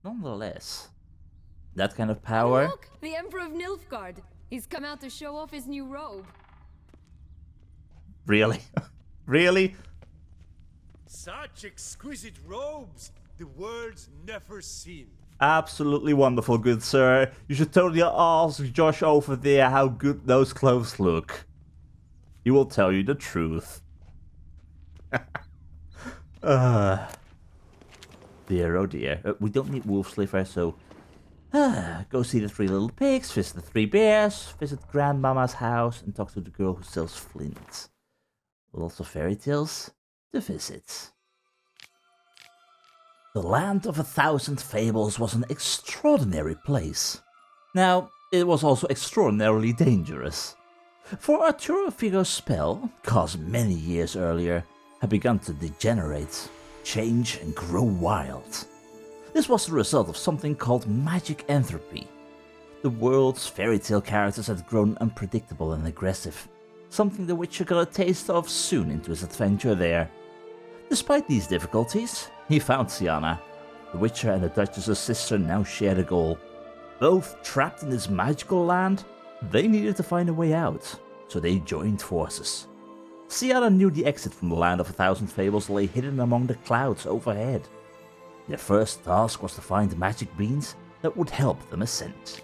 nonetheless, that kind of power. Look, the Emperor of Nilfgaard. He's come out to show off his new robe. Really? Really? Such exquisite robes, the world's never seen. Absolutely wonderful, good sir. You should totally ask Josh over there how good those clothes look. He will tell you the truth. Dear, oh dear. We don't need wolf liver, so... go see the 3 little pigs, visit the 3 bears, visit Grandmama's house, and talk to the girl who sells flint. Lots of fairy tales to visit. The land of 1,000 fables was an extraordinary place. Now, it was also extraordinarily dangerous. For Arturo Figo's spell, cast many years earlier, had begun to degenerate, change and grow wild. This was the result of something called magic entropy. The world's fairy tale characters had grown unpredictable and aggressive, something the Witcher got a taste of soon into his adventure there. Despite these difficulties, he found Syanna. The Witcher and the Duchess's sister now shared a goal. Both trapped in this magical land, they needed to find a way out, so they joined forces. Syanna knew the exit from the land of 1,000 fables lay hidden among the clouds overhead. Their first task was to find magic beans that would help them ascend.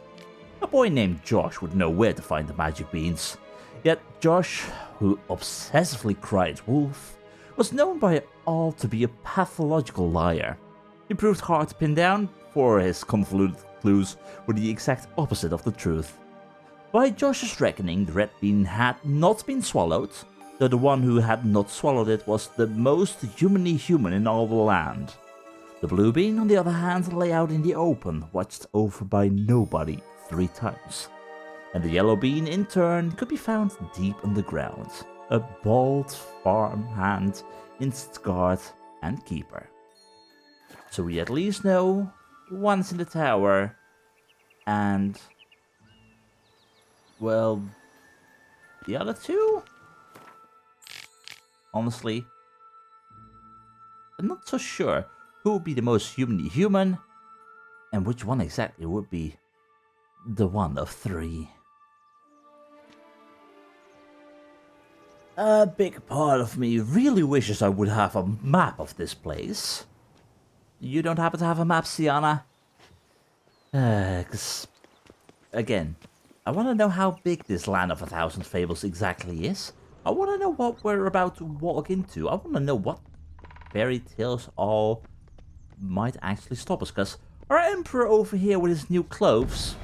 A boy named Josh would know where to find the magic beans, yet Josh, who obsessively cried wolf, was known by all to be a pathological liar. He proved hard to pin down, for his convoluted clues were the exact opposite of the truth. By Josh's reckoning, the red bean had not been swallowed, though the one who had not swallowed it was the most humanly human in all the land. The blue bean, on the other hand, lay out in the open, watched over by nobody 3 times. And the yellow bean, in turn, could be found deep underground, a bald farmhand in its guard and keeper. So we at least know one's in the tower, and... well... the other 2? Honestly, I'm not so sure who would be the most humanly human, and which one exactly would be the one of 3. A big part of me really wishes I would have a map of this place. You don't happen to have a map, Syanna? 'Cause, again, I want to know how big this land of 1,000 fables exactly is. I want to know what we're about to walk into. I want to know what fairy tales all might actually stop us, because our emperor over here with his new clothes...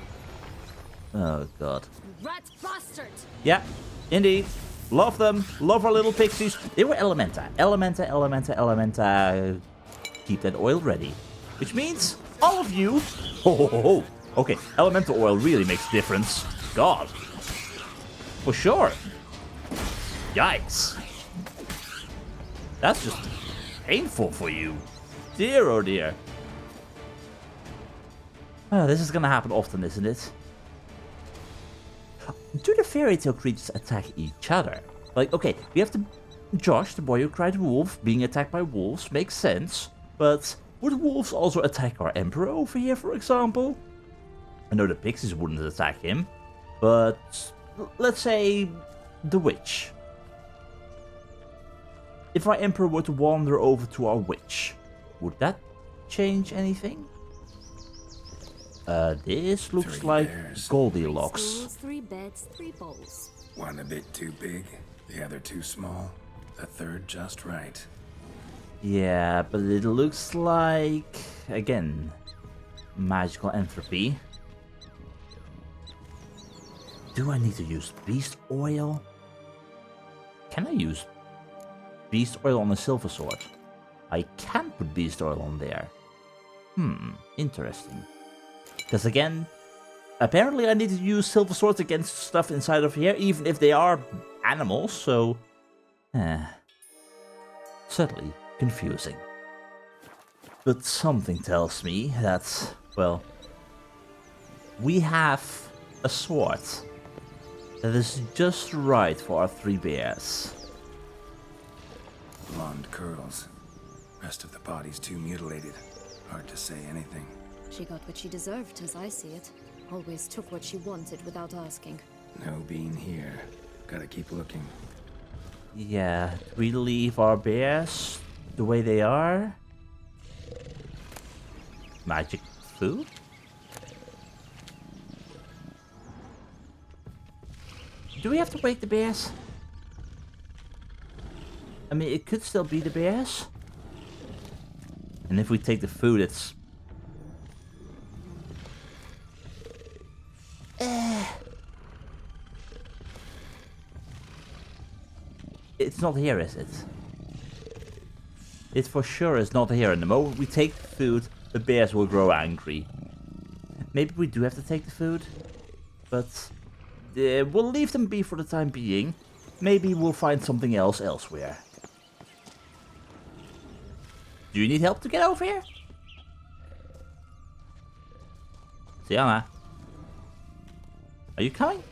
oh god. Rat bastard! Yeah, indeed. Love them. Love our little pixies. They were Elementa. Elementa. Keep that oil ready. Which means all of you... ho. Okay, elemental oil really makes a difference. God. For sure. Yikes. That's just painful for you. Dear oh dear. This is gonna happen often, isn't it? Do the fairy tale creatures attack each other? Like, okay, we have Josh, the boy who cried wolf, being attacked by wolves, makes sense. But would wolves also attack our emperor over here, for example? I know the pixies wouldn't attack him, but let's say the witch. If our emperor were to wander over to our witch, would that change anything? This looks like Goldilocks. 3 beds, 3 bowls. One a bit too big, the other too small, the third just right. Yeah, but it looks like, again, magical entropy. Do I need to use beast oil? Can I use beast oil on a silver sword? I can put beast oil on there. Interesting. Because again, apparently I need to use silver swords against stuff inside of here, even if they are animals, so... certainly confusing. But something tells me that, well, we have a sword that is just right for our 3 bears. Blonde curls. Rest of the body's too mutilated. Hard to say anything. She got what she deserved, as I see it. Always took what she wanted without asking. No bean here. Gotta keep looking. Yeah, we leave our bears the way they are. Magic food? Do we have to wake the bears? I mean, it could still be the bears. And if we take the food, it's... It's not here, is it? It for sure is not here. And the moment we take the food, the bears will grow angry. Maybe we do have to take the food. But we'll leave them be for the time being. Maybe we'll find something else elsewhere. Do you need help to get over here? Syanna? Are you coming?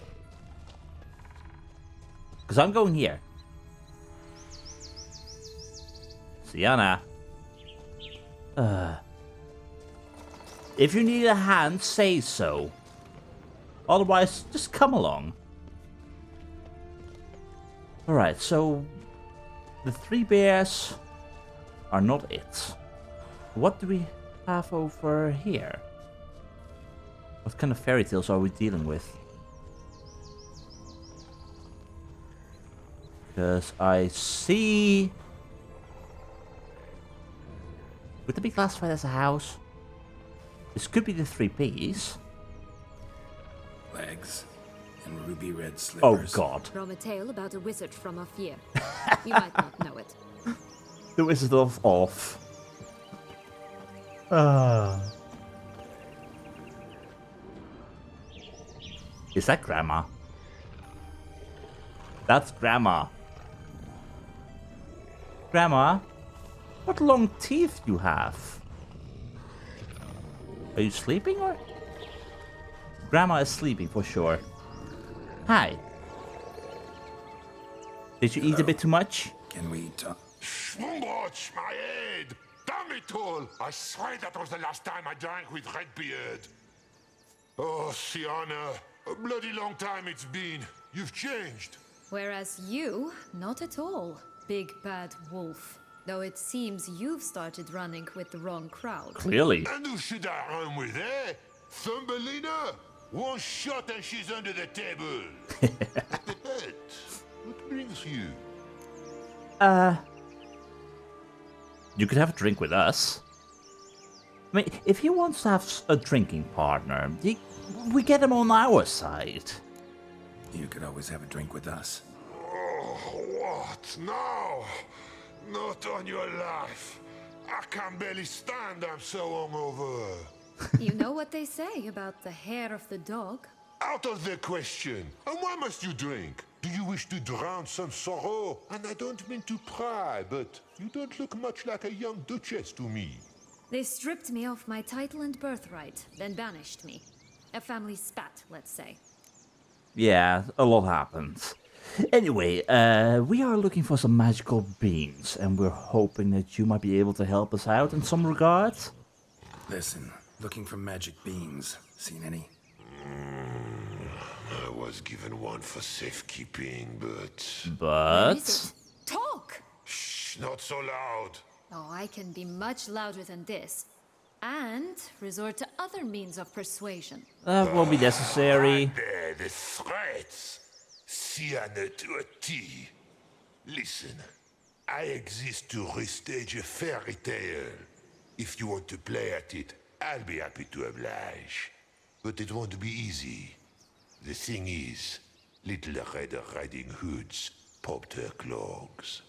Because I'm going here. Syanna. If you need a hand, say so. Otherwise, just come along. Alright, so... the 3 bears are not it. What do we have over here? What kind of fairy tales are we dealing with? Because I see... Would that be classified as a house? This could be the 3 piggies. Legs and ruby red Oh slippers. god. From a tale about a wizard from Ophir. You might not know it. The Wizard of Off. Is that Grandma? That's Grandma. Grandma, what long teeth you have. Are you sleeping or? Grandma is sleeping for sure. Hi. Did you eat a bit too much? Can we talk? Schwumbroch, my head! Damn it all! I swear that was the last time I drank with Redbeard. Oh, Syanna, a bloody long time it's been. You've changed. Whereas you, not at all, big bad wolf. Though it seems you've started running with the wrong crowd. Clearly. And who should I run with, eh? Thumbelina? One shot and she's under the table. What brings you? You could have a drink with us. I mean, if he wants to have a drinking partner, we get him on our side. You could always have a drink with us. Oh, what now? Not on your life. I can barely stand, I'm so hungover. You know what they say about the hair of the dog? Out of the question. And why must you drink? Do you wish to drown some sorrow? And I don't mean to pry, but you don't look much like a young duchess to me. They stripped me of my title and birthright, then banished me. A family spat, let's say. Yeah, a lot happens. Anyway, we are looking for some magical beans, and we're hoping that you might be able to help us out in some regards. Listen, looking for magic beans. Seen any? I was given one for safekeeping, but... Where is it? Talk! Shh, not so loud. Oh, I can be much louder than this. And resort to other means of persuasion. That won't be necessary. Right there, the threats. Syanna to a T. Listen, I exist to restage a fairy tale. If you want to play at it, I'll be happy to oblige. But it won't be easy. The thing is, Little Red Riding Hoods popped her clogs.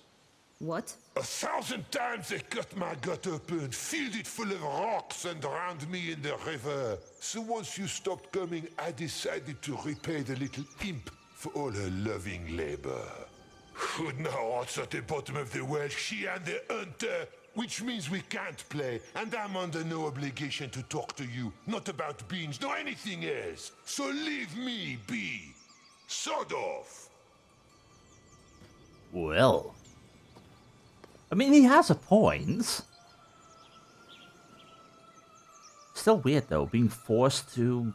What? 1,000 times they cut my gut open, filled it full of rocks and drowned me in the river. So once you stopped coming, I decided to repay the little imp for all her loving labor. Who now rots at the bottom of the well, she and the hunter, which means we can't play, and I'm under no obligation to talk to you, not about beans, nor anything else. So leave me be. Sod off. Well... I mean, he has a point. still weird though, being forced to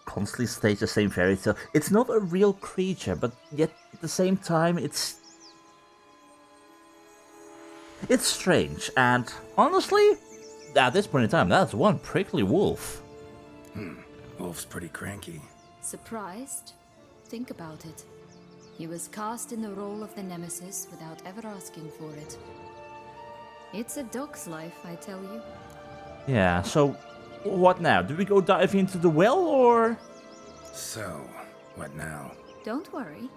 constantly stage the same fairy tale. It's not a real creature, but yet at the same time it's strange, and honestly, at this point in time, that's one prickly wolf. Wolf's pretty cranky. Surprised? Think about it. He was cast in the role of the nemesis without ever asking for it. It's a dog's life, I tell you. Yeah, so what now? Do we go dive into the well, or? So, what now? Don't worry.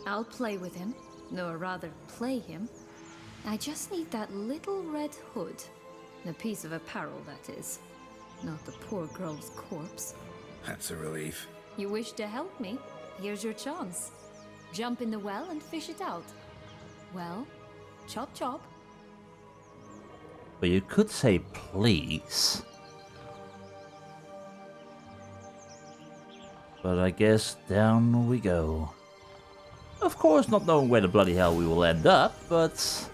I'll play with him. Or rather, play him. I just need that little red hood. A piece of apparel, that is. Not the poor girl's corpse. That's a relief. You wish to help me? Here's your chance. Jump in the well and fish it out. Well, chop chop. But you could say please. But I guess down we go. Of course, not knowing where the bloody hell we will end up, but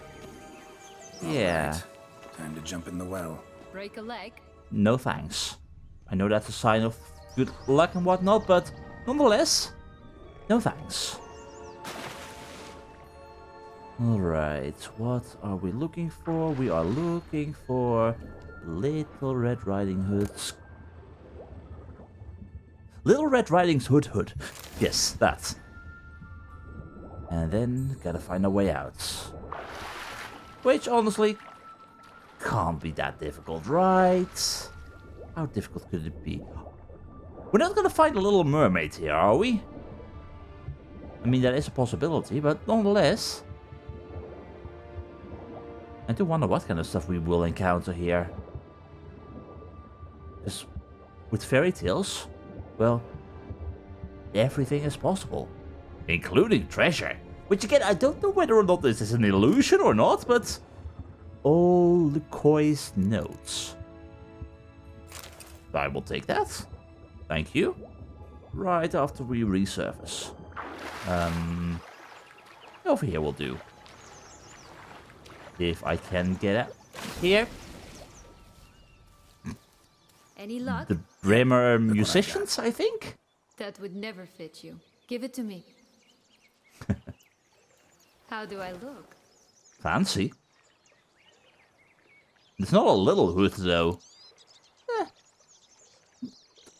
yeah. Alright, time to jump in the well. Break a leg? No thanks. I know that's a sign of good luck and whatnot, but nonetheless, no thanks. Alright, what are we looking for? We are looking for Little Red Riding Hood's... Little Red Riding Hood. Yes, that. And then gotta find a way out. Which, honestly, can't be that difficult, right? How difficult could it be? We're not gonna find a little mermaid here, are we? I mean, that is a possibility, but nonetheless... I do wonder what kind of stuff we will encounter here. Because with fairy tales, well, everything is possible. Including treasure. Which again, I don't know whether or not this is an illusion or not, but... All Lucoy's notes. I will take that. Thank you. Right after we resurface. Over here will do. If I can get out here. Any luck? The Bremer musicians, I think? That would never fit you. Give it to me. How do I look? Fancy. It's not a little hood, though.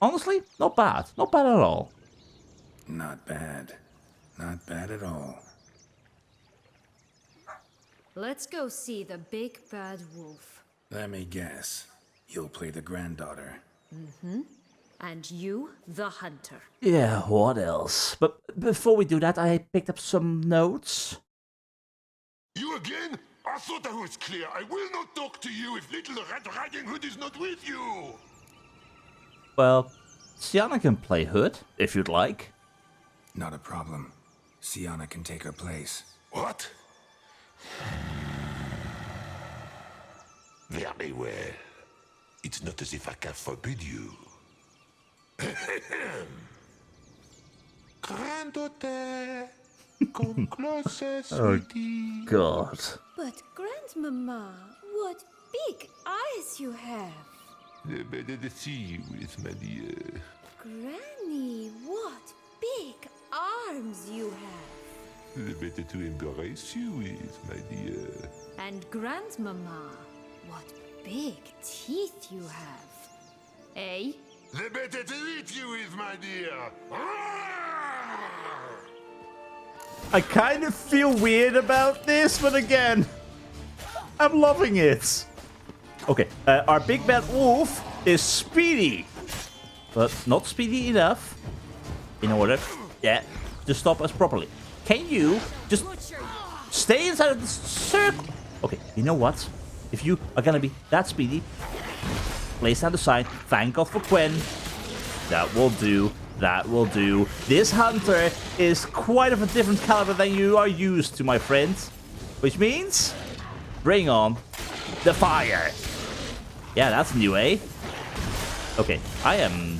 Honestly, not bad. Not bad at all. Not bad. Not bad at all. Let's go see the big bad wolf. Let me guess. You'll play the granddaughter. And you, the hunter. Yeah, what else? But before we do that, I picked up some notes. You again? I thought I was clear. I will not talk to you if Little Red Riding Hood is not with you. Well, Syanna can play Hood, if you'd like. Not a problem. Syanna can take her place. What? Very well. It's not as if I can forbid you. Granddaughter, come closer, sweetie. God. But Grandmama, what big eyes you have. The better to see you is, my dear. Granny, what big arms you have. The better to embrace you is, my dear. And Grandmama, what big teeth you have. Eh? The better to eat you is, my dear. I kind of feel weird about this, but again, I'm loving it. Okay, our big bad wolf is speedy, but not speedy enough in order, to stop us properly. Can you just stay inside of the circle? Okay, you know what? If you are gonna be that speedy, place down the sign. Thank God for Gwen. That will do. That will do. This hunter is quite of a different caliber than you are used to, my friend. Which means, bring on the fire. Yeah, that's new, eh? Okay, I am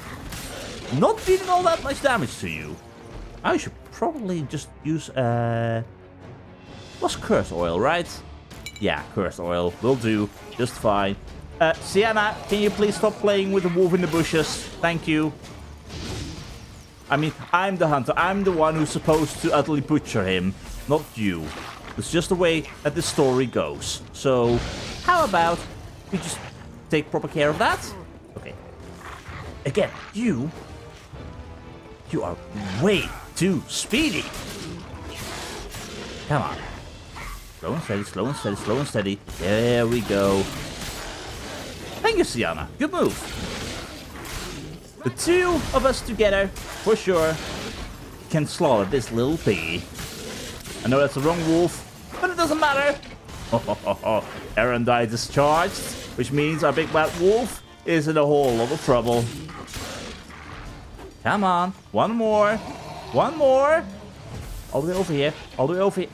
not dealing all that much damage to you. I should probably just use, was curse oil, right? Yeah, curse oil will do just fine. Syanna, can you please stop playing with the wolf in the bushes? Thank you. I mean, I'm the hunter. I'm the one who's supposed to utterly butcher him, not you. It's just the way that the story goes. So, how about you just take proper care of that? Okay. Again, you are way too speedy. Come on. Slow and steady, slow and steady, slow and steady. There we go. Thank you, Syanna. Good move. The two of us together, for sure, can slaughter this little piggy. I know that's the wrong wolf, but it doesn't matter. Erendite is charged, which means our big bad wolf is in a whole lot of trouble. Come on, one more. One more. All the way over here, all the way over here.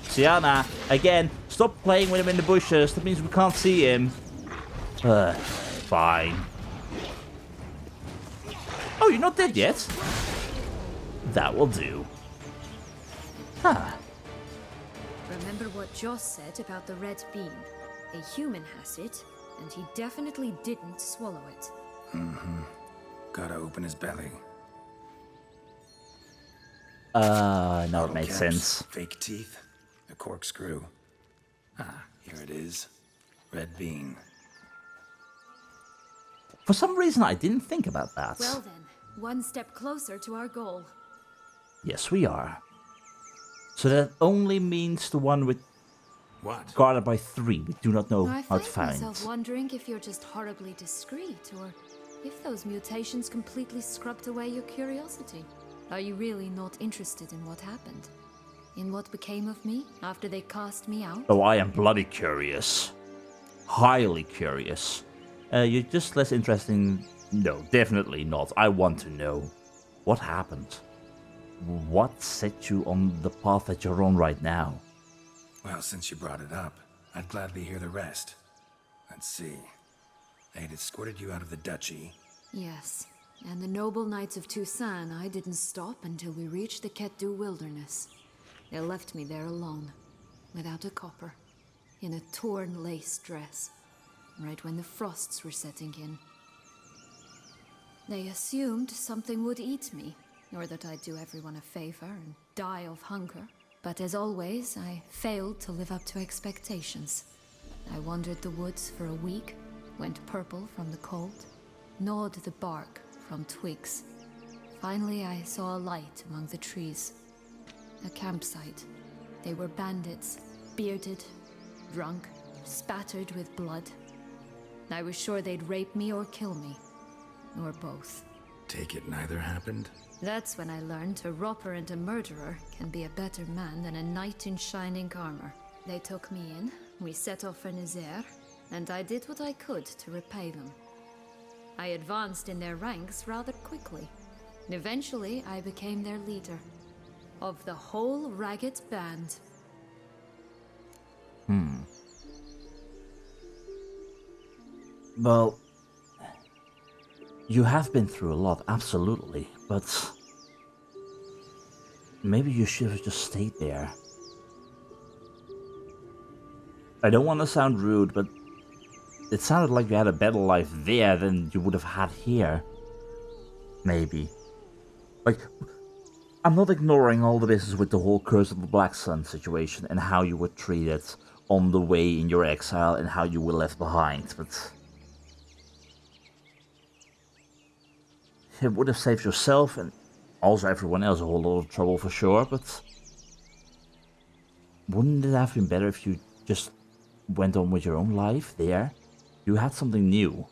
Syanna, again, stop playing with him in the bushes. That means we can't see him. Fine. Oh, you're not dead yet? That will do. Huh. Remember what Joss said about the red bean? A human has it, and he definitely didn't swallow it. Gotta open his belly. Now it makes Caps, sense. Fake teeth, a corkscrew. Ah, here it is. Red bean. For some reason, I didn't think about that. Well then, one step closer to our goal. Yes, we are. So that only means the one with What? guarded by 3. We do not know I how to find find. myself wondering if you're just horribly discreet, or if those mutations completely scrubbed away your curiosity. Are you really not interested in what happened? In what became of me after they cast me out? Oh, I am bloody curious. Highly curious. You're just less interesting. No, definitely not. I want to know. What happened? What set you on the path that you're on right now? Well, since you brought it up, I'd gladly hear the rest. Let's see. They had escorted you out of the duchy. Yes, and the noble knights of Toussaint, I didn't stop until we reached the Ketdu wilderness. They left me there alone, without a copper, in a torn lace dress, right when the frosts were setting in. They assumed something would eat me, or that I'd do everyone a favor and die of hunger. But as always, I failed to live up to expectations. I wandered the woods for a week, went purple from the cold, gnawed the bark from twigs. Finally, I saw a light among the trees. A campsite. They were bandits, bearded, drunk, spattered with blood. I was sure they'd rape me or kill me, or both. Take it neither happened? That's when I learned a robber and a murderer can be a better man than a knight in shining armor. They took me in, we set off for Nazaire, and I did what I could to repay them. I advanced in their ranks rather quickly. Eventually, I became their leader. Of the whole ragged band. Well, you have been through a lot, absolutely, but maybe you should have just stayed there. I don't want to sound rude, but it sounded like you had a better life there than you would have had here. Maybe. Like, I'm not ignoring all the business with the whole Curse of the Black Sun situation and how you were treated on the way in your exile and how you were left behind, but it would have saved yourself and also everyone else a whole lot of trouble for sure, but wouldn't it have been better if you just went on with your own life there? You had something new.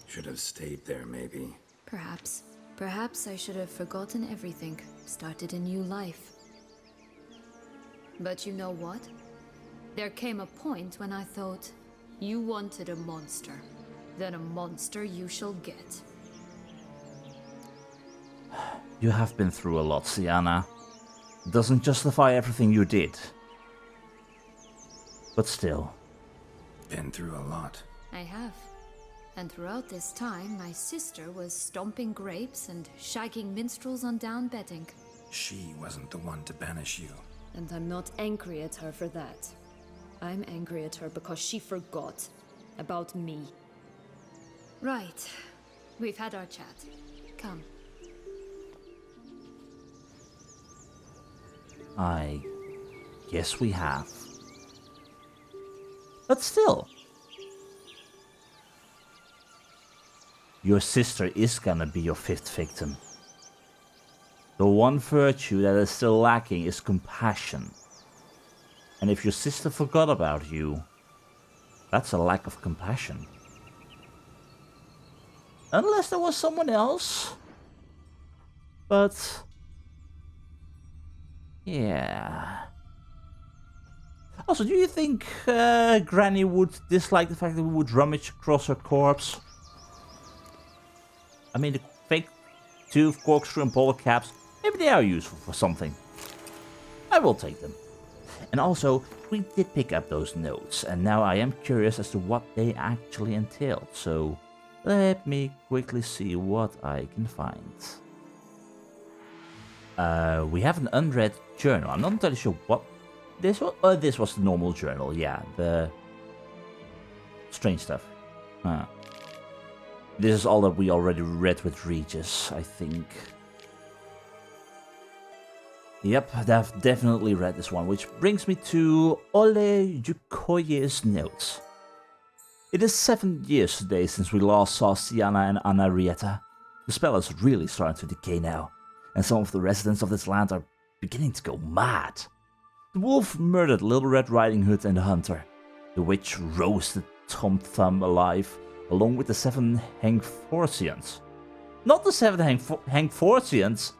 Should have stayed there, maybe. Perhaps. Perhaps I should have forgotten everything, started a new life. But you know what? There came a point when I thought, you wanted a monster. Then a monster you shall get. You have been through a lot, Syanna. Doesn't justify everything you did. But still. Been through a lot. I have. And throughout this time, my sister was stomping grapes and shagging minstrels on down bedding. She wasn't the one to banish you. And I'm not angry at her for that. I'm angry at her because she forgot. About me. Right. We've had our chat. Come. I guess we have. But still. Your sister is gonna be your 5th victim. The one virtue that is still lacking is compassion. And if your sister forgot about you, that's a lack of compassion. Unless there was someone else. But... yeah. Also, do you think Granny would dislike the fact that we would rummage across her corpse? I mean, the fake tooth, corkscrew, and bowler caps, maybe they are useful for something. I will take them. And also, we did pick up those notes, and now I am curious as to what they actually entailed. So, let me quickly see what I can find. We have an unread journal. I'm not entirely sure what this was. This was the normal journal, yeah. The strange stuff. This is all that we already read with Regis, I think. Yep, I've definitely read this one, which brings me to Ole Yukoye's notes. It is 7 years today since we last saw Syanna and Anarietta. The spell is really starting to decay now, and some of the residents of this land are beginning to go mad. The wolf murdered Little Red Riding Hood and the hunter. The witch roasted Tom Thumb alive, along with the 7 Hangforsians. Not the 7 Hangforsians!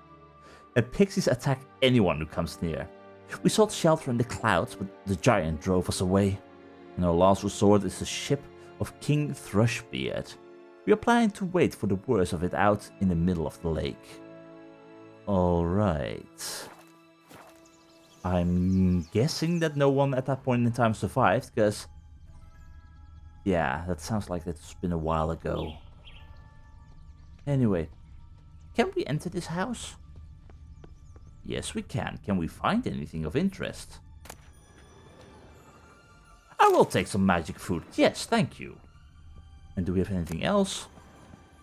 And pixies attack anyone who comes near. We sought shelter in the clouds, but the giant drove us away. And our last resort is the ship of King Thrushbeard. We are planning to wait for the worst of it out in the middle of the lake. Alright. I'm guessing that no one at that point in time survived, because... yeah, that sounds like it's been a while ago. Anyway, can we enter this house? Yes, we can. Can we find anything of interest? I will take some magic food. Yes, thank you. And do we have anything else?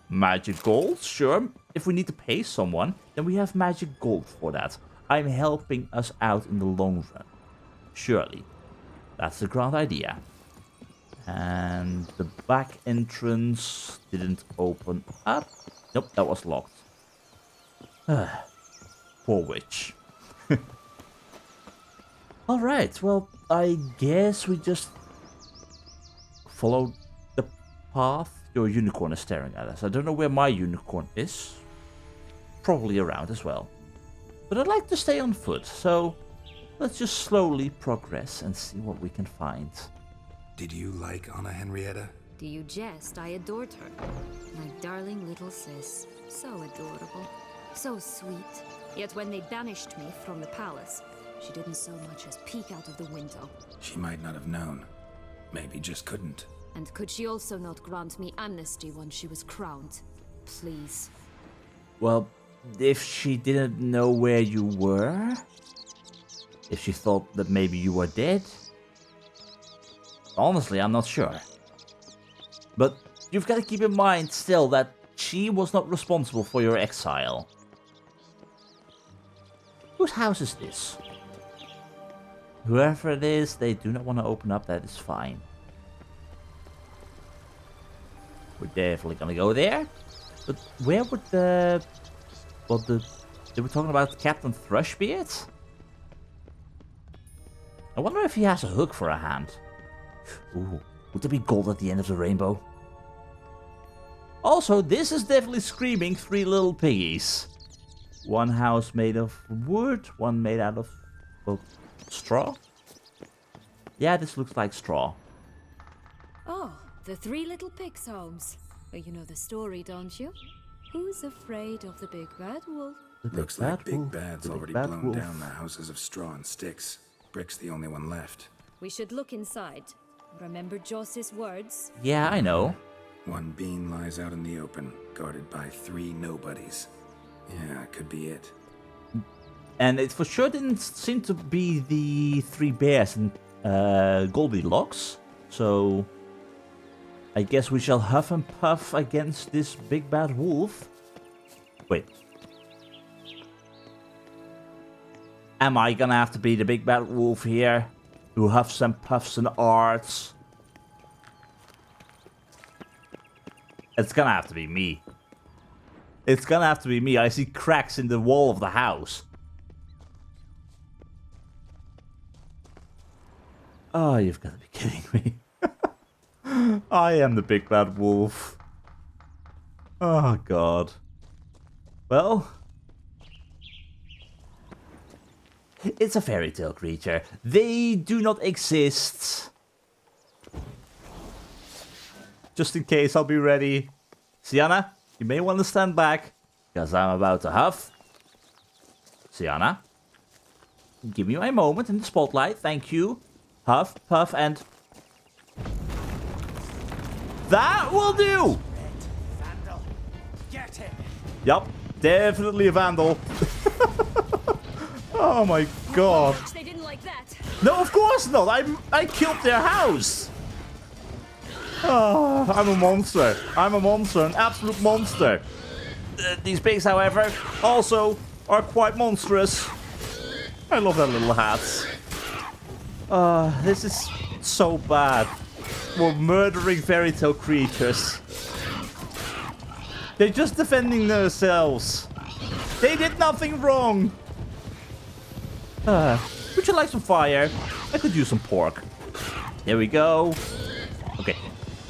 Magic gold? Sure. If we need to pay someone, then we have magic gold for that. I'm helping us out in the long run. Surely. That's the grand idea. And the back entrance didn't open up. Nope, that was locked. Poor witch. Alright, well, I guess we just follow the path. Your unicorn is staring at us. I don't know where my unicorn is. Probably around as well. But I'd like to stay on foot, so let's just slowly progress and see what we can find. Did you like Anna Henrietta? Do you jest? I adored her. My darling little sis. So adorable. So sweet. Yet when they banished me from the palace, she didn't so much as peek out of the window. She might not have known. Maybe just couldn't. And could she also not grant me amnesty once she was crowned? Please. Well, if she didn't know where you were, if she thought that maybe you were dead, honestly, I'm not sure. But you've got to keep in mind still that she was not responsible for your exile. Whose house is this? Whoever it is, they do not want to open up, that is fine. We're definitely gonna go there. But where would the... well, they were talking about Captain Thrushbeard? I wonder if he has a hook for a hand. Ooh, would there be gold at the end of the rainbow? Also, this is definitely screaming 3 little piggies. One house made of wood, one made out of, well, straw? Yeah, this looks like straw. Oh, the 3 little pigs' homes. Well, you know the story, don't you? Who's afraid of the big bad wolf? Looks like Big Bad's already blown down the houses of straw and sticks. Brick's the only one left. We should look inside. Remember Joss's words? Yeah, I know. One bean lies out in the open, guarded by 3 nobodies. Yeah, could be it. And it for sure didn't seem to be the 3 bears and Goldilocks. So I guess we shall huff and puff against this big bad wolf. Wait. Am I gonna have to be the big bad wolf here? Who huffs and puffs and arts? It's gonna have to be me. It's gonna have to be me. I see cracks in the wall of the house. Oh, you've got to be kidding me. I am the big bad wolf. Oh, God. Well, it's a fairy tale creature. They do not exist. Just in case, I'll be ready. Syanna, you may want to stand back, because I'm about to huff. Syanna, give me my moment in the spotlight, thank you. Huff, puff, and... that will do! Vandal, get him! Yup, definitely a vandal. Oh my god. They didn't like that. No, of course not! I killed their house! Oh, I'm a monster. I'm a monster, an absolute monster. These pigs, however, also are quite monstrous. I love their little hats. This is so bad. We're murdering fairy tale creatures. They're just defending themselves. They did nothing wrong. Would you like some fire? I could use some pork. There we go. Okay.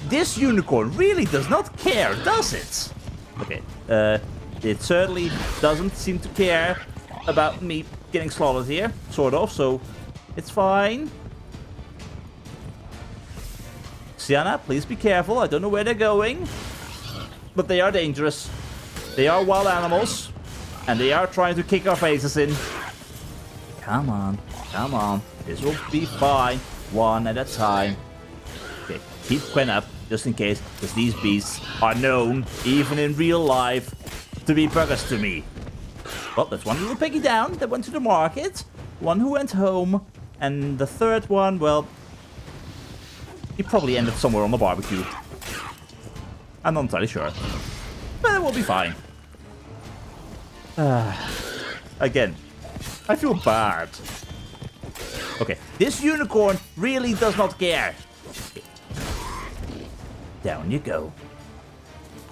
This unicorn really does not care, does it? Okay. It certainly doesn't seem to care about me getting slaughtered here. Sort of, so... it's fine. Syanna, please be careful. I don't know where they're going. But they are dangerous. They are wild animals. And they are trying to kick our faces in. Come on. Come on. This will be fine. One at a time. Okay, keep Quen up, just in case. Because these beasts are known, even in real life, to be buggers to me. Well, there's one little piggy down that went to the market. One who went home. And the third one, well, he probably ended somewhere on the barbecue. I'm not entirely sure. But it will be fine. Again, I feel bad. Okay, this unicorn really does not care. Okay. Down you go.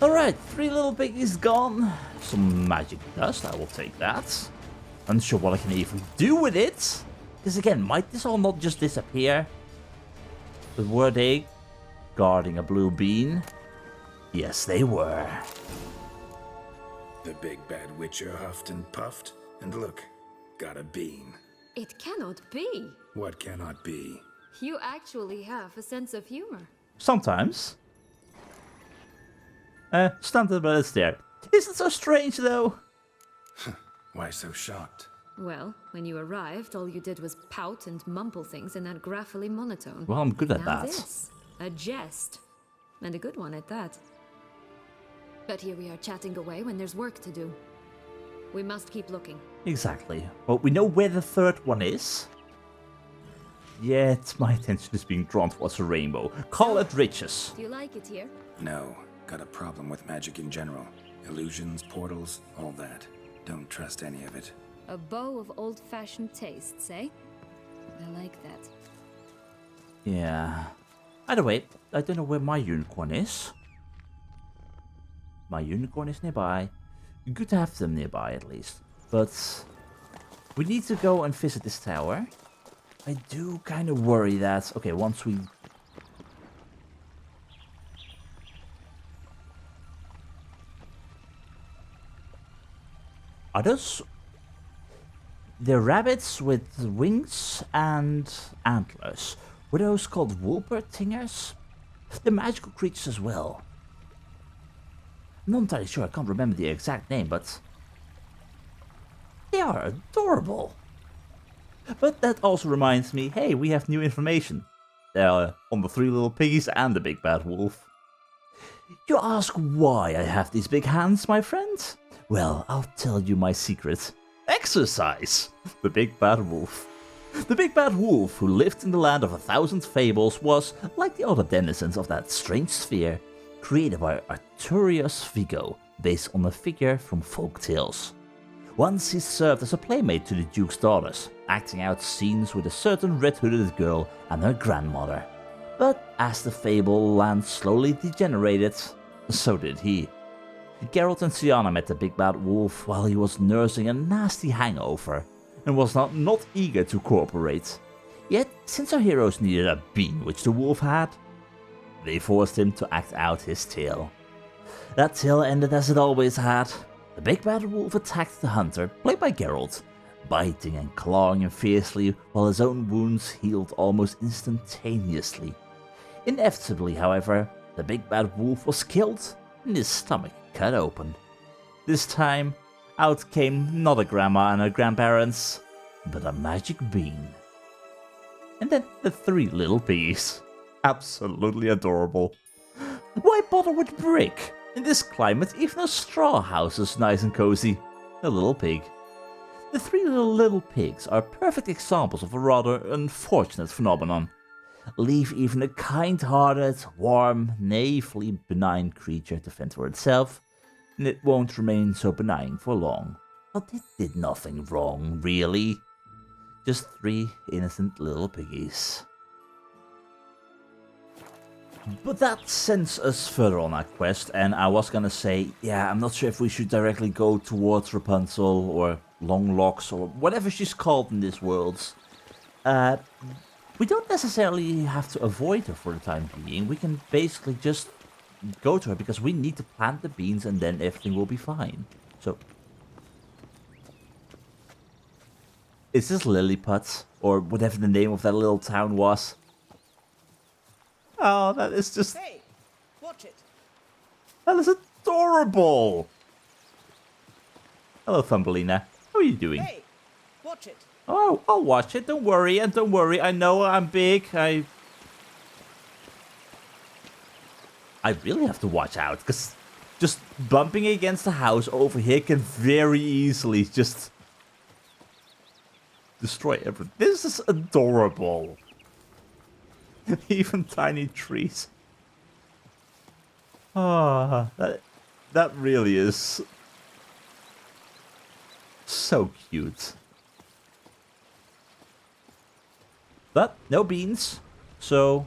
Alright, 3 little piggies gone. Some magic dust, I will take that. Unsure what I can even do with it. Because again, might this all not just disappear? But were they guarding a blue bean? Yes, they were. The big bad witcher huffed and puffed, and look, got a bean. It cannot be. What cannot be? You actually have a sense of humor. Sometimes. Stunted, but it's there. Isn't so strange, though? Why so shocked? Well, when you arrived, all you did was pout and mumble things in that graphily monotone. Well, I'm good at Now that. this, a jest. And a good one at that. But here we are chatting away when there's work to do. We must keep looking. Exactly. Well, we know where the third one is. Yet, my attention is being drawn towards a rainbow. Call it riches. Do you like it here? No, got a problem with magic in general. Illusions, portals, all that. Don't trust any of it. A bow of old-fashioned tastes, eh? I like that. Yeah. Either way, I don't know where my unicorn is. My unicorn is nearby. Good to have them nearby, at least. But we need to go and visit this tower. I do kind of worry that... okay, once we... are those... the rabbits with wings and antlers? Were those called Wolpertingers? They're magical creatures as well. I'm not entirely sure, I can't remember the exact name, but... they are adorable. But that also reminds me, hey, we have new information. They're on the 3 little piggies and the big bad wolf. You ask why I have these big hands, my friend? Well, I'll tell you my secret. Exercise! The big bad wolf. The big bad wolf who lived in the land of 1,000 fables was, like the other denizens of that strange sphere, created by Arturius Vigo, based on a figure from folk tales. Once he served as a playmate to the Duke's daughters, acting out scenes with a certain red-hooded girl and her grandmother. But as the fable land slowly degenerated, so did he. Geralt and Syanna met the big bad wolf while he was nursing a nasty hangover, and was not eager to cooperate. Yet, since our heroes needed a bean which the wolf had, they forced him to act out his tale. That tale ended as it always had. The big bad wolf attacked the hunter, played by Geralt, biting and clawing him fiercely while his own wounds healed almost instantaneously. Inevitably, however, the big bad wolf was killed and his stomach cut open. This time, out came not a grandma and her grandparents, but a magic bean. And then the 3 little piggies. Absolutely adorable. Why bother with brick? In this climate, even a straw house is nice and cozy. A little pig. The 3 little pigs are perfect examples of a rather unfortunate phenomenon. Leave even a kind-hearted, warm, naively benign creature to fend for itself, and it won't remain so benign for long. But it did nothing wrong, really. Just 3 innocent little piggies. But that sends us further on our quest, and I was gonna say, yeah, I'm not sure if we should directly go towards Rapunzel, or Longlocks, or whatever she's called in this world. We don't necessarily have to avoid her for the time being. We can basically just go to her because we need to plant the beans and then everything will be fine. So, is this Lilliput, or whatever the name of that little town was? Oh, that is just... Hey, watch it. That is adorable! Hello, Thumbelina. How are you doing? Hey, watch it. Oh, I'll watch it. Don't worry, and don't worry. I know I'm big. I really have to watch out, because just bumping against the house over here can very easily just destroy everything. This is adorable. Even tiny trees. Ah, that really is so cute. But no beans, so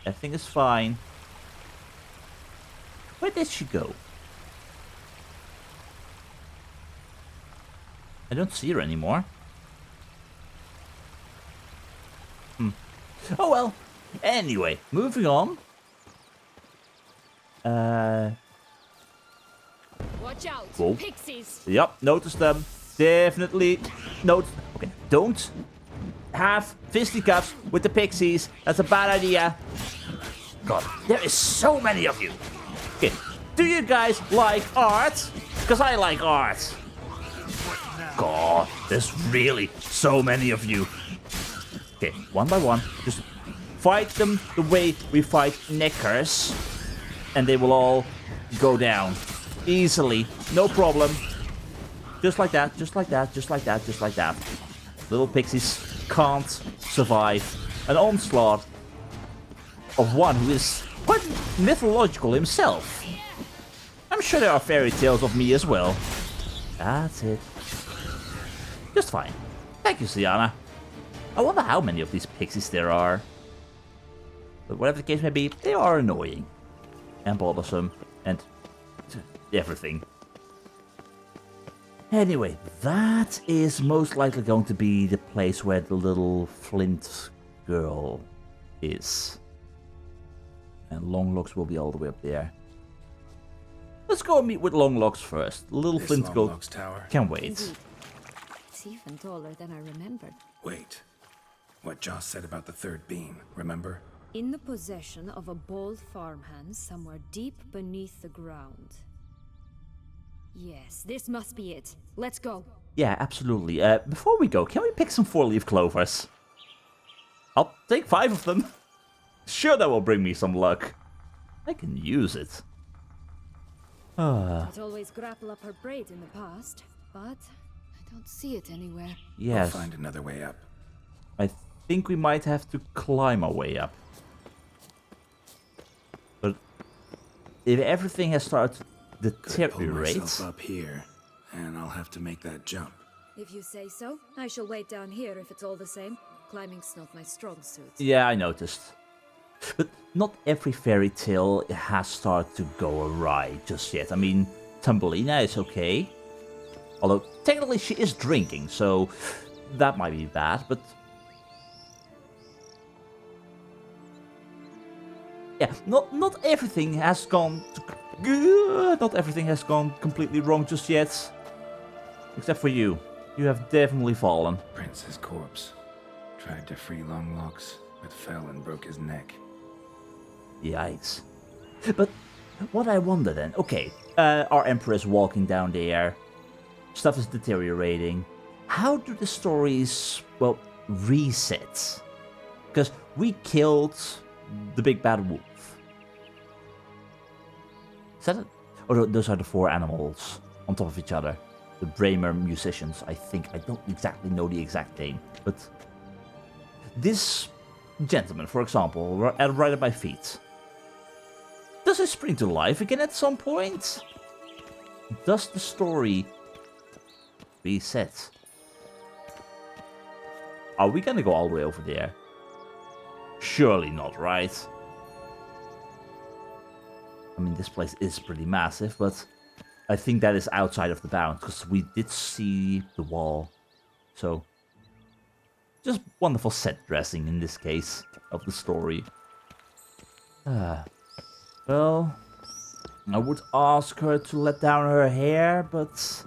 everything is fine. Where did she go? I don't see her anymore. Oh well. Anyway, moving on. Watch out, Whoa. pixies! Yep, notice them. Definitely notice. Okay, don't have fisticuffs with the pixies. That's a bad idea. God, there is so many of you. Okay, do you guys like art? Because I like art. God, there's really so many of you. Okay, one by one, just fight them the way we fight knickers, and they will all go down easily, no problem. Just like that, just like that, just like that, just like that. Little pixies can't survive an onslaught of one who is quite mythological himself. I'm sure there are fairy tales of me as well. That's it. Just fine. Thank you, Syanna. I wonder how many of these pixies there are. But whatever the case may be, they are annoying. And bothersome. And everything. Anyway, that is most likely going to be the place where the little flint girl is. And Longlocks will be all the way up there. Let's go and meet with Longlocks first. The little This flint girl Longlocks tower. can wait. Indeed. It's even taller than I remembered. Wait. What Joss said about the 3rd beam, remember? In the possession of a bold farmhand somewhere deep beneath the ground. Yes, this must be it. Let's go. Yeah, absolutely. Before we go, can we pick some 4-leaf clovers? I'll take 5 of them. Sure, that will bring me some luck. I can use it. I'd always grapple up her braid in the past, but I don't see it anywhere. Yes. We'll find another way up. I think we might have to climb our way up. But if everything has started to deteriorate... Pull myself up here, and I'll have to make that jump. If you say so, I shall wait down here if it's all the same. Climbing's not my strong suit. Yeah, I noticed. But not every fairy tale has started to go awry just yet. I mean, Thumbelina is okay. Although, technically she is drinking, so that might be bad, but... Yeah, not everything has gone... Not everything has gone completely wrong just yet. Except for you. You have definitely fallen. Prince's corpse. Tried to free Longlocks, but fell and broke his neck. Yikes. But what I wonder then, okay, our Emperor is walking down there, stuff is deteriorating. How do the stories, well, reset? Because we killed the big bad wolf. Is that it? Or those are the 4 animals on top of each other. The Bremer musicians, I think. I don't exactly know the exact name, but... This gentleman, for example, right at my feet. Does he spring to life again at some point? Does the story reset? Are we gonna go all the way over there? Surely not, right? I mean, this place is pretty massive, but I think that is outside of the bounds, because we did see the wall. So, just wonderful set dressing in this case of the story. Well, I would ask her to let down her hair, but...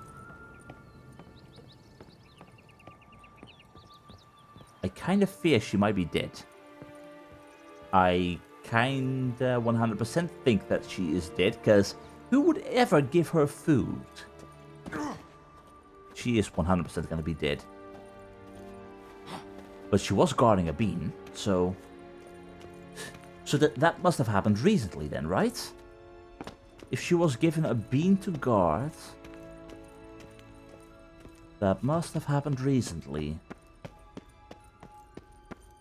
I kind of fear she might be dead. I kinda 100% think that she is dead, because who would ever give her food? She is 100% gonna be dead. But she was guarding a bean, so... So that must have happened recently then, right? If she was given a bean to guard... That must have happened recently.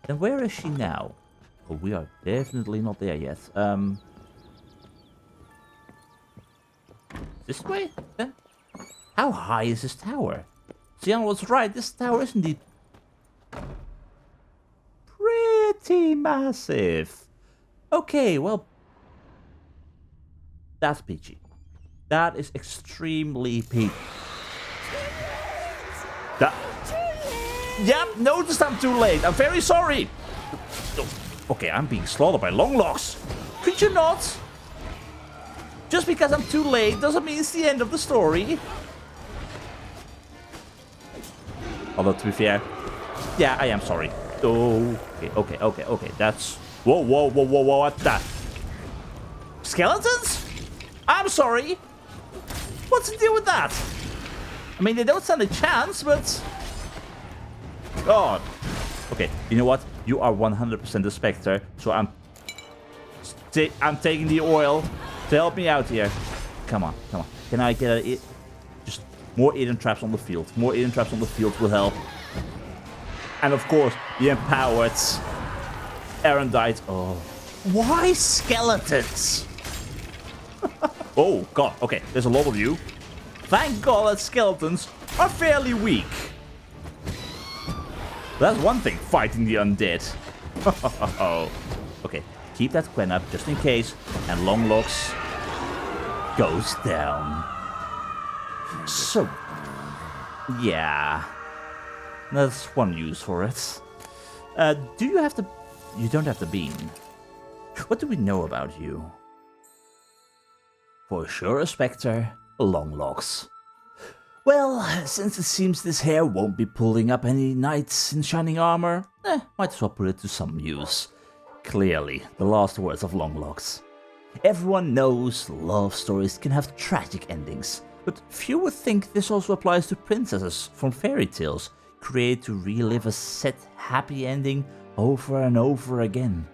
Then where is she now? Well, we are definitely not there yet. This way? Then? How high is this tower? Syanna was right, this tower is indeed... pretty massive. Okay, well... That's peachy. That is extremely peachy. Yep, noticed I'm too late. I'm very sorry. Okay, I'm being slaughtered by Longlocks. Could you not? Just because I'm too late doesn't mean it's the end of the story. Although, to be fair, yeah, I am sorry. Okay. That's... Whoa, what that? Skeletons? I'm sorry. What's the deal with that? I mean, they don't stand a chance, but... God. Okay, you know what? You are 100% the Spectre, so I'm taking the oil to help me out here. Come on. Can I get a... Just more Eden traps on the field. More Eden traps on the field will help. And of course, the empowered Erendite. Oh. Why skeletons? Oh, God. Okay, there's a lot of you. Thank God that skeletons are fairly weak. That's one thing, fighting the undead. Okay, keep that Quen up just in case. And Longlocks goes down. So, yeah. That's one use for it. Do you have the... You don't have the bean. What do we know about you? For sure a Spectre, Longlocks. Well, since it seems this hair won't be pulling up any knights in shining armor, might as well put it to some use. Clearly, the last words of Longlocks. Everyone knows love stories can have tragic endings, but few would think this also applies to princesses from fairy tales, created to relive a set happy ending over and over again.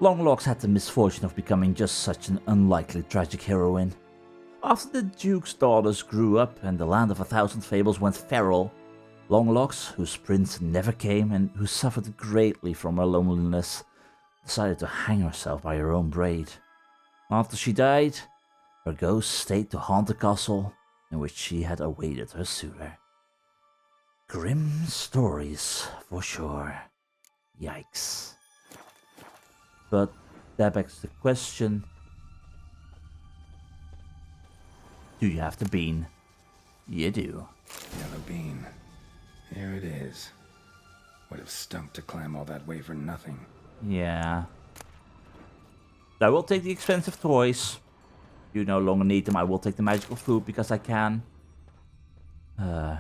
Longlocks had the misfortune of becoming just such an unlikely tragic heroine. After the Duke's daughters grew up and the land of 1,000 Fables went feral, Longlocks, whose prince never came and who suffered greatly from her loneliness, decided to hang herself by her own braid. After she died, her ghost stayed to haunt the castle in which she had awaited her suitor. Grim stories, for sure. Yikes. But that begs the question, do you have the bean? You do. Yellow bean. Here it is. Would have stunk to climb all that way for nothing. Yeah. I will take the expensive toys. You no longer need them. I will take the magical food because I can. I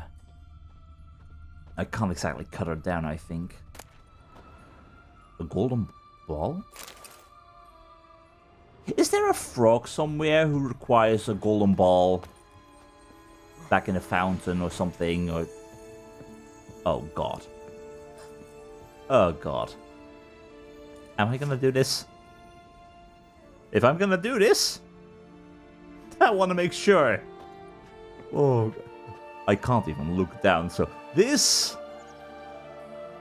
can't exactly cut her down, I think. A golden ball? Is there a frog somewhere who requires a golden ball? Back in a fountain or something, or... Oh god. Oh god. Am I gonna do this? If I'm gonna do this, I want to make sure. Oh, I can't even look down, so this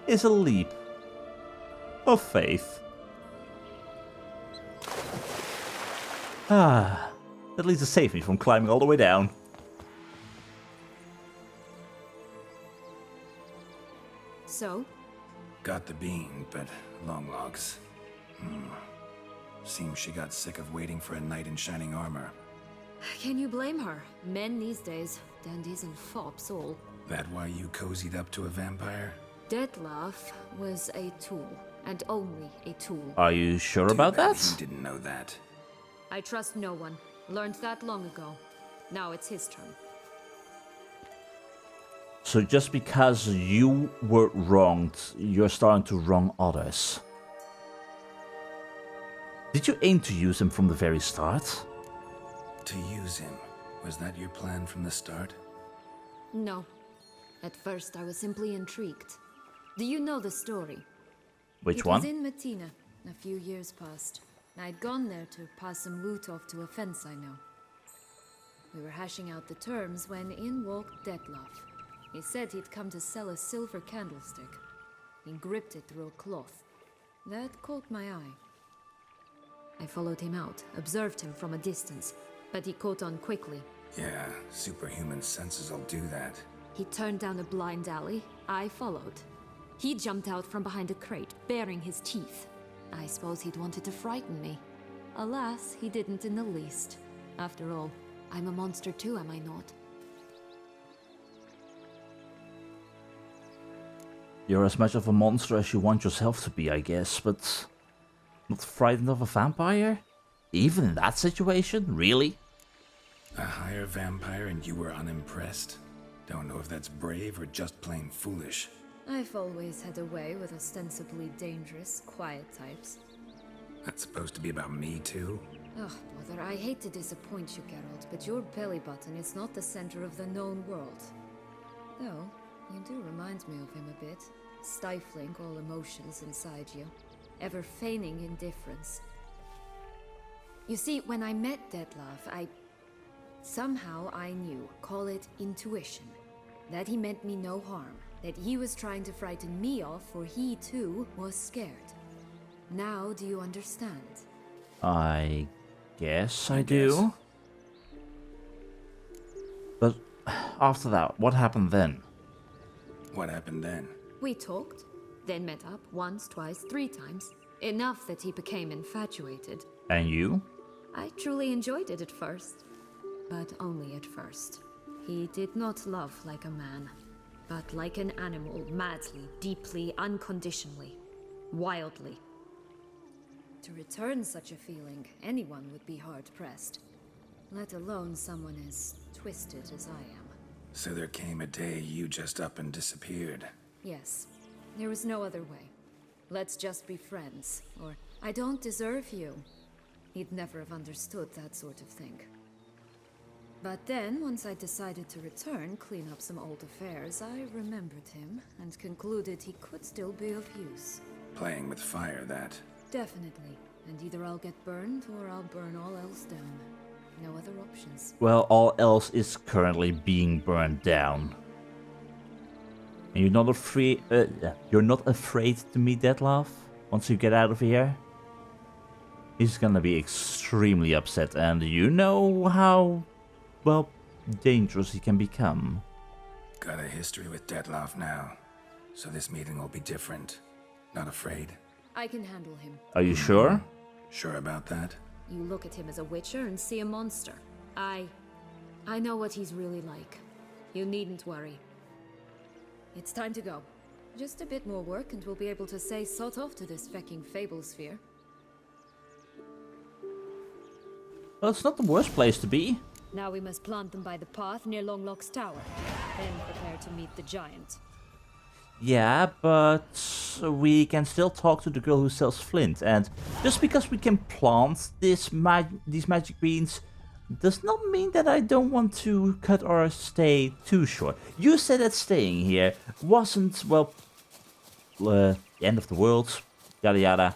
is a leap of faith. Ah, at least it saved me from climbing all the way down. So? Got the bean, but Longlocks. Seems she got sick of waiting for a knight in shining armor. Can you blame her? Men these days, dandies and fops all. That why you cozied up to a vampire? Dettlaff was a tool, and only a tool. Are you sure about that? You didn't know that. I trust no one. Learned that long ago. Now it's his turn. So just because you were wronged, you're starting to wrong others. Did you aim to use him from the very start? To use him? Was that your plan from the start? No. At first, I was simply intrigued. Do you know the story? Which It one? was in Mettina, a few years past. I'd gone there to pass some loot off to a fence I know. We were hashing out the terms when in walked Dettlaff. He said he'd come to sell a silver candlestick. He gripped it through a cloth. That caught my eye. I followed him out, observed him from a distance, but he caught on quickly. Yeah, superhuman senses will do that. He turned down a blind alley. I followed. He jumped out from behind a crate, baring his teeth. I suppose he'd wanted to frighten me. Alas, he didn't in the least. After all, I'm a monster too, am I not? You're as much of a monster as you want yourself to be, I guess, but not frightened of a vampire? Even in that situation? Really? A higher vampire and you were unimpressed? Don't know if that's brave or just plain foolish. I've always had a way with ostensibly dangerous, quiet types. That's supposed to be about me too? Ugh, brother, I hate to disappoint you, Geralt, but your belly button is not the center of the known world. Though, you do remind me of him a bit, stifling all emotions inside you, ever feigning indifference. You see, when I met Dettlaff, somehow I knew, call it intuition, that he meant me no harm, that he was trying to frighten me off, for he too was scared. Now do you understand? I guess I do. But after that, what happened then? What happened then? We talked, then met up once, twice, 3 times. Enough that he became infatuated. And you? I truly enjoyed it at first, but only at first. He did not love like a man, but like an animal, madly, deeply, unconditionally, wildly. To return such a feeling, anyone would be hard-pressed, let alone someone as twisted as I am. So there came a day you just up and disappeared. Yes, there was no other way. Let's just be friends, or I don't deserve you. He'd never have understood that sort of thing. But then, once I decided to return, clean up some old affairs, I remembered him and concluded he could still be of use. Playing with fire, that. Definitely. And either I'll get burned or I'll burn all else down. No other options. Well, all else is currently being burned down. And you're not afraid to meet Detlef once you get out of here? He's gonna be extremely upset, and you know how, well, dangerous he can become. Got a history with Detlef now, so this meeting will be different. Not afraid? I can handle him. Are you sure? Sure about that? You look at him as a witcher and see a monster. I know what he's really like. You needn't worry. It's time to go. Just a bit more work and we'll be able to say sort off to this fecking fable sphere. Well, it's not the worst place to be. Now we must plant them by the path near Longlock's tower. Then prepare to meet the giant. Yeah, but we can still talk to the girl who sells flint. And just because we can plant these magic beans does not mean that I don't want to cut our stay too short. You said that staying here wasn't, well, the end of the world, yada yada.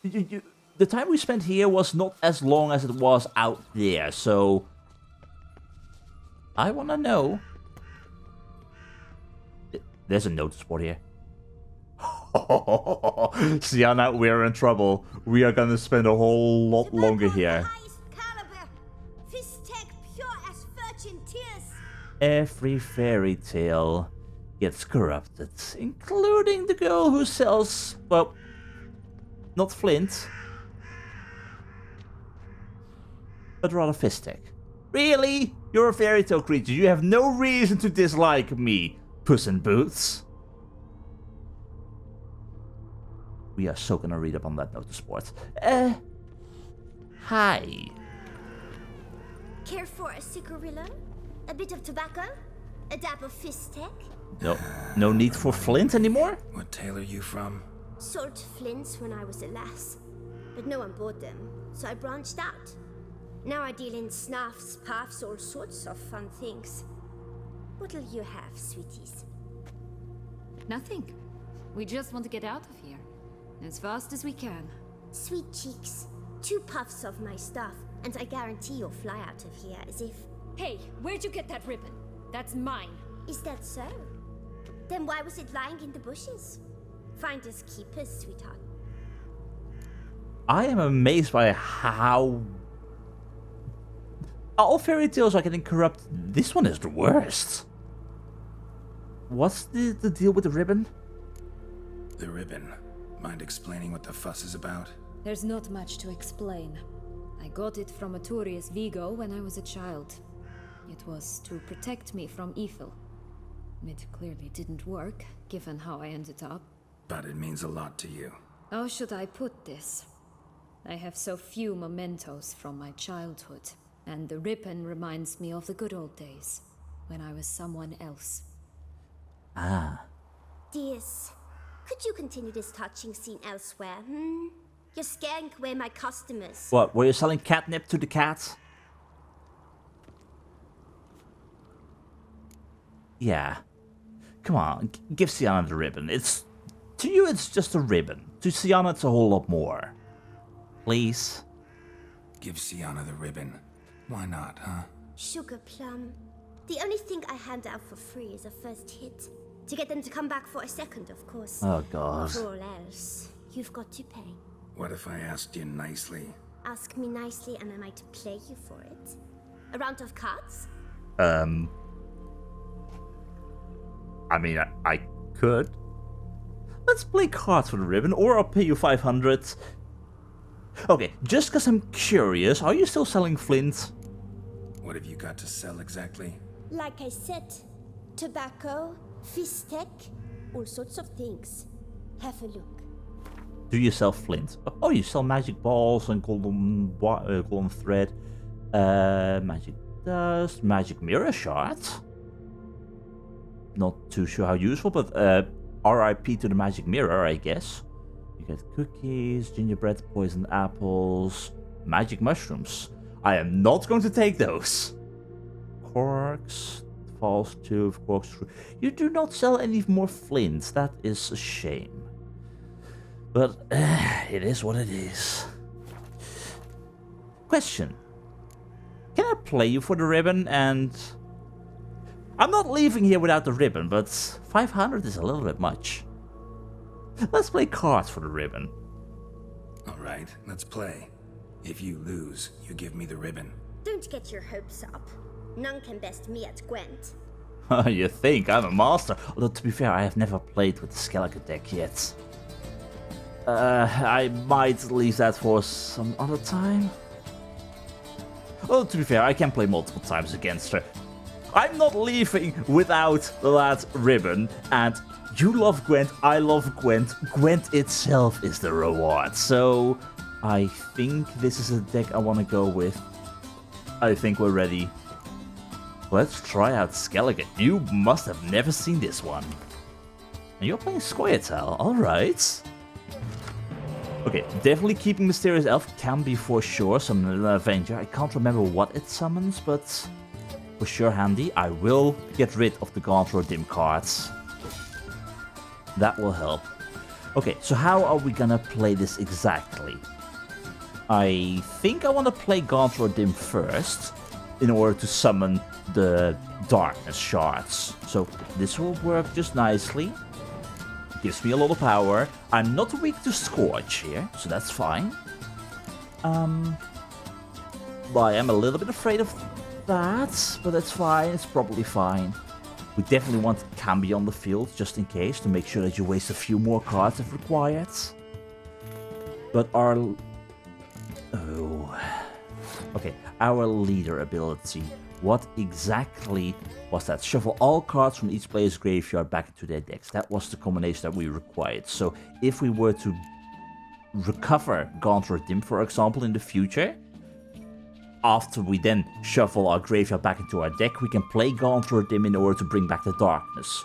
The time we spent here was not as long as it was out there, so I want to know. There's a notice board here. Syanna, we're in trouble. We are gonna spend a whole lot longer here. Every fairy tale gets corrupted, including the girl who sells, well, not flint, but rather fistic. Really? You're a fairy tale creature. You have no reason to dislike me, Puss in Boots. We are so gonna read up on that notice board. Hi. Care for a cigarillo? A bit of tobacco? A dab of fistek? No need for flint anymore? What tale are you from? Sold flints when I was a lass, but no one bought them, so I branched out. Now I deal in snuffs, puffs, all sorts of fun things. What'll you have, sweeties? Nothing. We just want to get out of here. As fast as we can. Sweet cheeks. 2 puffs of my stuff, and I guarantee you'll fly out of here as if... Hey, where'd you get that ribbon? That's mine. Is that so? Then why was it lying in the bushes? Finders keepers, sweetheart. I am amazed by how all fairy tales are getting corrupt. This one is the worst. What's the deal with the ribbon? The ribbon. Mind explaining what the fuss is about? There's not much to explain. I got it from Aturius Vigo when I was a child. It was to protect me from evil. It clearly didn't work, given how I ended up. But it means a lot to you. How should I put this? I have so few mementos from my childhood, and the ribbon reminds me of the good old days, when I was someone else. Ah. Dears, could you continue this touching scene elsewhere, You're scaring away my customers. What, were you selling catnip to the cat? Yeah. Come on, give Syanna the ribbon. To you, it's just a ribbon. To Syanna, it's a whole lot more. Please? Give Syanna the ribbon. Why not, huh? Sugar plum. The only thing I hand out for free is a first hit. To get them to come back for a second, of course. Oh, God. For all else, you've got to pay. What if I asked you nicely? Ask me nicely and I might play you for it. A round of cards? I mean, I could. Let's play cards for the ribbon, or I'll pay you 500. Okay, just because I'm curious, are you still selling flint? What have you got to sell exactly? Like I said, tobacco, fistek, all sorts of things. Have a look. Do you sell flint? Oh, you sell magic balls and golden thread, magic dust, magic mirror shards. Not too sure how useful, but RIP to the magic mirror, I guess. You get cookies, gingerbread, poisoned apples, magic mushrooms. I am not going to take those. Corks, false tooth, corkscrew. You do not sell any more flints. That is a shame. But it is what it is. Question. Can I play you for the ribbon and I'm not leaving here without the ribbon, but 500 is a little bit much. Let's play cards for the ribbon. Alright, let's play. If you lose, you give me the ribbon. Don't get your hopes up. None can best me at Gwent. You think I'm a master? Although, to be fair, I have never played with the Skellige deck yet. I might leave that for some other time. Well, to be fair, I can play multiple times against her. I'm not leaving without that ribbon, and you love Gwent, I love Gwent. Gwent itself is the reward, so I think this is a deck I want to go with. I think we're ready. Let's try out Skellige. You must have never seen this one. And you're playing Squirtle, alright. Okay, definitely keeping Mysterious Elf can be for sure summon an Avenger. I can't remember what it summons, but for sure handy. I will get rid of the Gauntlet or Dim cards. That will help. Okay, so how are we gonna play this exactly? I think I want to play Gauntlet or Dim first, in order to summon the Darkness shards. So this will work just nicely. Gives me a lot of power. I'm not weak to Scorch here, so that's fine. I am a little bit afraid of that, but that's fine. It's probably fine. We definitely want Cambi on the field, just in case, to make sure that you waste a few more cards if required. But our... Oh... Okay, our leader ability. What exactly was that? Shuffle all cards from each player's graveyard back into their decks. That was the combination that we required. So if we were to recover Gauntlet or Dim, for example, in the future, after we then shuffle our graveyard back into our deck, we can play Gauntlet or Dim in order to bring back the Darkness.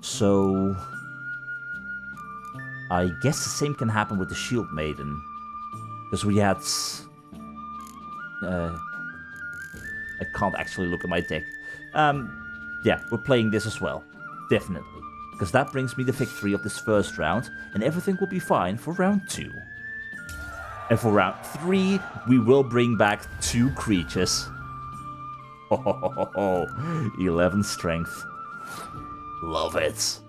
So I guess the same can happen with the Shield Maiden. Because we had... I can't actually look at my deck. Yeah, we're playing this as well. Definitely. Because that brings me the victory of this first round, and everything will be fine for round 2. And for round 3, we will bring back 2 creatures. Oh, 11 strength. Love it.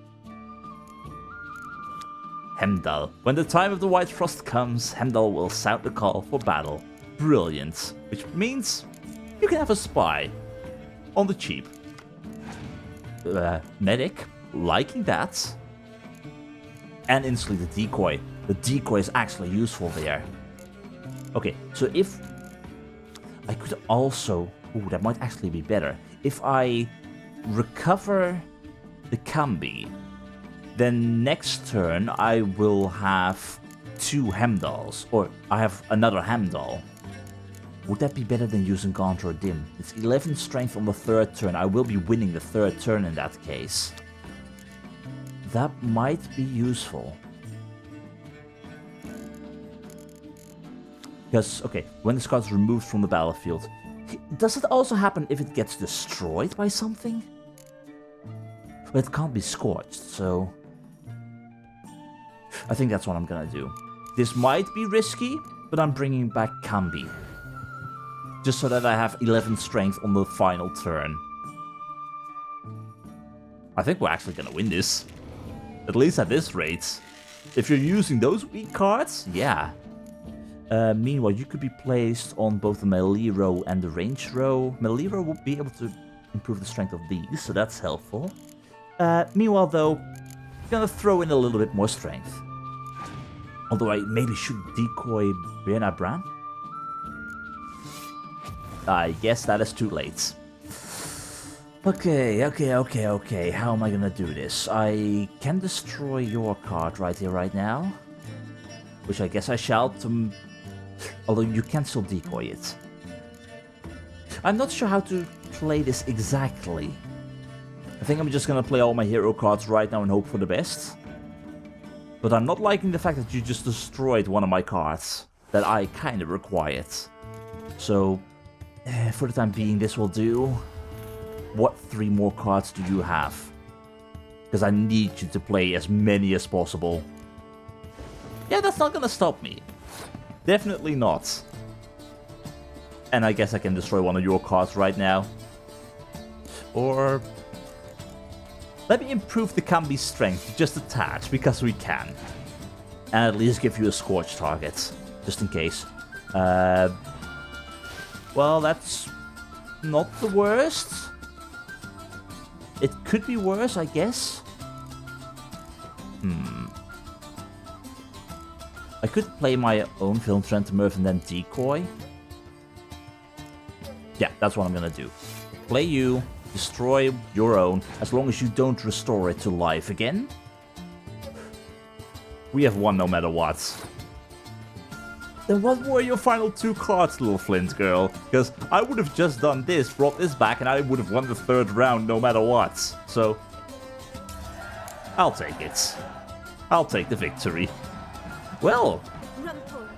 Heimdall. When the time of the White Frost comes, Heimdall will sound the call for battle. Brilliant. Which means you can have a spy. On the cheap. Medic. Liking that. And instantly the decoy. The decoy is actually useful there. Okay, so if... I could also... Ooh, that might actually be better. If I recover the Cambi, then next turn I will have 2 Heimdalls. Or I have another Heimdall. Would that be better than using Gauntlet or Dim? It's 11 strength on the 3rd turn. I will be winning the 3rd turn in that case. That might be useful. Because, okay, when this card is removed from the battlefield, does it also happen if it gets destroyed by something? But it can't be scorched, so... I think that's what I'm gonna do. This might be risky, but I'm bringing back Cambi. Just so that I have 11 strength on the final turn. I think we're actually gonna win this. At least at this rate. If you're using those weak cards, yeah. Meanwhile, you could be placed on both the melee row and the range row. Melee row will be able to improve the strength of these, so that's helpful. Meanwhile, though, I'm gonna throw in a little bit more strength. Although I maybe should decoy Bernard Bran. I guess that is too late. Okay. How am I gonna do this? I can destroy your card right here, right now. Which I guess I shall. Although you can still decoy it. I'm not sure how to play this exactly. I think I'm just gonna play all my hero cards right now and hope for the best. But I'm not liking the fact that you just destroyed one of my cards that I kind of required. So, for the time being, this will do. What 3 more cards do you have? Because I need you to play as many as possible. Yeah, that's not gonna stop me. Definitely not. And I guess I can destroy one of your cards right now. Or... let me improve the Kambi's strength just a tad, because we can. And at least give you a Scorch target, just in case. Well, that's not the worst. It could be worse, I guess. I could play my own Film Trentemurf and then Decoy. Yeah, that's what I'm gonna do. Play you, destroy your own, as long as you don't restore it to life again. We have won no matter what. Then what were your final 2 cards, little Flint girl? Because I would have just done this, brought this back, and I would have won the 3rd round no matter what. So, I'll take it. I'll take the victory. Well, Rumpole,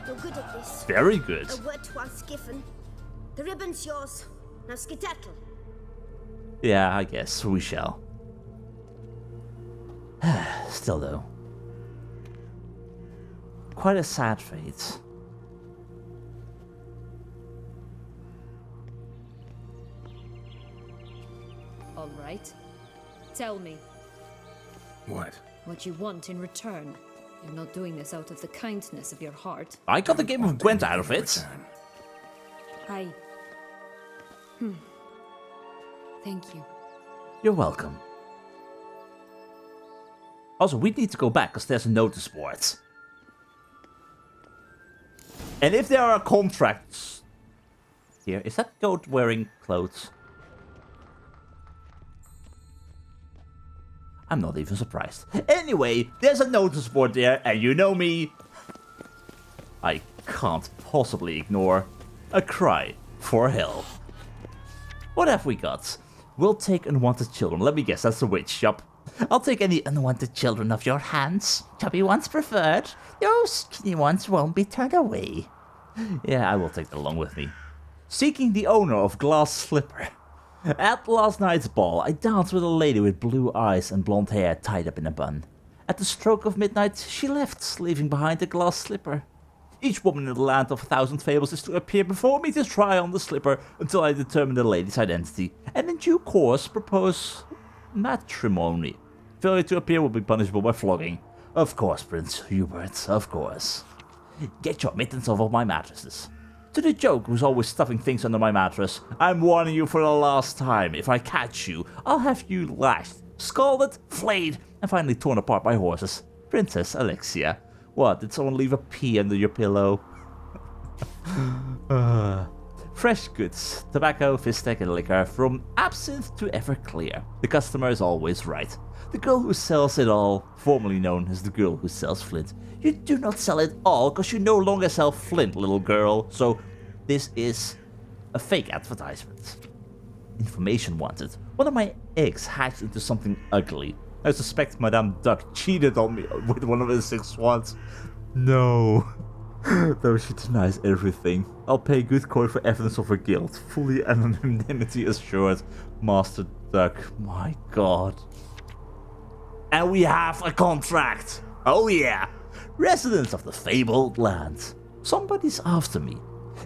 you're good at this. very good. A word once given. The ribbon's yours. Now skedaddle. Yeah, I guess we shall. Still though. Quite a sad fate. All right. Tell me What? what you want in return. You're not doing this out of the kindness of your heart. I got the game of Gwent out of it. Thank you. You're welcome. Also, we need to go back because there's a notice board. And if there are contracts here, is that goat wearing clothes? I'm not even surprised. Anyway, there's a notice board there, and you know me. I can't possibly ignore a cry for help. What have we got? We'll take unwanted children. Let me guess, that's the witch. Yup. I'll take any unwanted children of your hands. Chubby ones preferred. Those skinny ones won't be turned away. Yeah, I will take that along with me. Seeking the owner of Glass Slipper. At last night's ball, I danced with a lady with blue eyes and blonde hair tied up in a bun. At the stroke of midnight, she left, leaving behind a glass slipper. Each woman in the land of 1,000 fables is to appear before me to try on the slipper until I determine the lady's identity, and in due course propose matrimony. Failure to appear will be punishable by flogging. Of course, Prince Hubert, of course. Get your mittens off of my mattresses. To the joke who's always stuffing things under my mattress, I'm warning you for the last time. If I catch you, I'll have you lashed, scalded, flayed, and finally torn apart by horses. Princess Alexia. What, did someone leave a pea under your pillow? Fresh goods, tobacco, fistek, and liquor, from absinthe to Everclear. The customer is always right. The girl who sells it all, formerly known as the girl who sells Flint. You do not sell it all, because you no longer sell Flint, little girl. So, this is a fake advertisement. Information wanted. One of my eggs hatched into something ugly. I suspect Madame Duck cheated on me with one of his 6 swans. No. Though she denies everything. I'll pay good coin for evidence of her guilt. Fully anonymity assured. Master Duck. My god. And we have a contract. Oh yeah. Residents of the fabled land. Somebody's after me.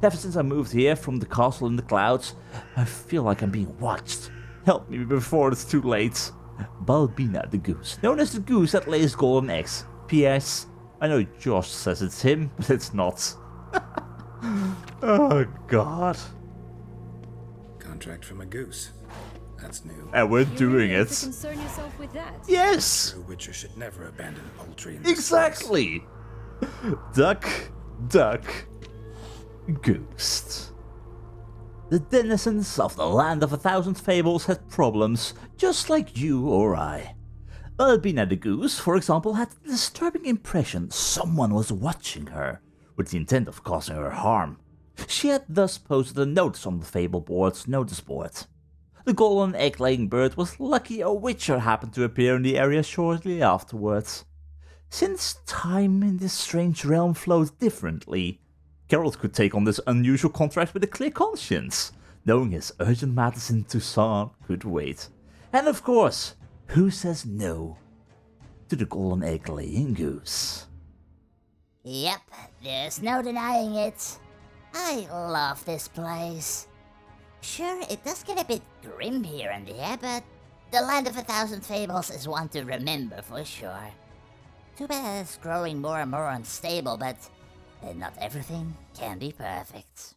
Ever since I moved here from the castle in the clouds, I feel like I'm being watched. Help me before it's too late. Balbina the goose, known as the goose that lays golden eggs. P.S. I know Josh says it's him, but it's not. Oh god. Contract from a goose. That's new. And we're doing You it. to concern yourself with that. Yes! A witcher should never abandon poultry in this Exactly! Duck, duck, goose. The denizens of the land of 1,000 fables had problems, just like you or I. Albina the goose, for example, had the disturbing impression someone was watching her, with the intent of causing her harm. She had thus posted a notice on the Fable Board's notice board. The golden egg-laying bird was lucky a witcher happened to appear in the area shortly afterwards. Since time in this strange realm flowed differently, Geralt could take on this unusual contract with a clear conscience, knowing his urgent matters in Tucson could wait. And of course, who says no to the golden egg-laying goose? Yep, there's no denying it. I love this place. Sure, it does get a bit grim here and there, but the land of 1,000 fables is one to remember for sure. Too bad it's growing more and more unstable, but not everything can be perfect.